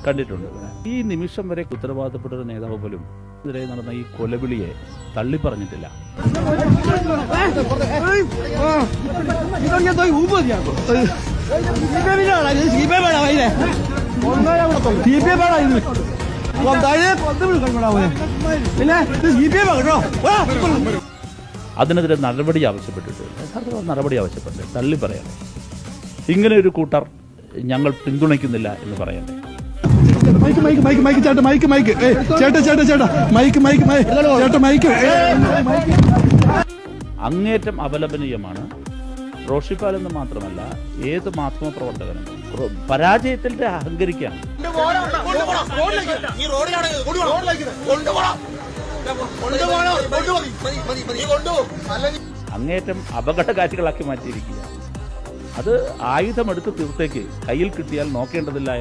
കണ്ടിട്ടുണ്ട്. ഈ നിമിഷം വരെ ഉത്തരവാദിത്തപ്പെട്ട ഒരു നേതാവ് പോലും ഇതിലെ നടന്ന ഈ കൊലവിളിയെ തള്ളിപ്പറഞ്ഞിട്ടില്ല. അതിനെതിരെ നടപടി ആവശ്യപ്പെട്ട് തള്ളി പറയണം. ഇങ്ങനെ ഒരു കൂട്ടർ ഞങ്ങൾ പിന്തുണയ്ക്കുന്നില്ല എന്ന് പറയണ്ടേ. അങ്ങേറ്റം അപലപനീയമാണ്. റോഷിപ്പാൽ എന്ന് മാത്രമല്ല, ഏത് മാധ്യമപ്രവർത്തകനും പരാജയത്തിന്റെ അഹങ്കരിക്കുകയാണ്. അങ്ങേറ്റം അപകടകാരികളാക്കി മാറ്റിയിരിക്കുക. അത് ആയുധമെടുത്ത് തീർത്തേക്ക് കയ്യിൽ കിട്ടിയാൽ നോക്കേണ്ടതില്ല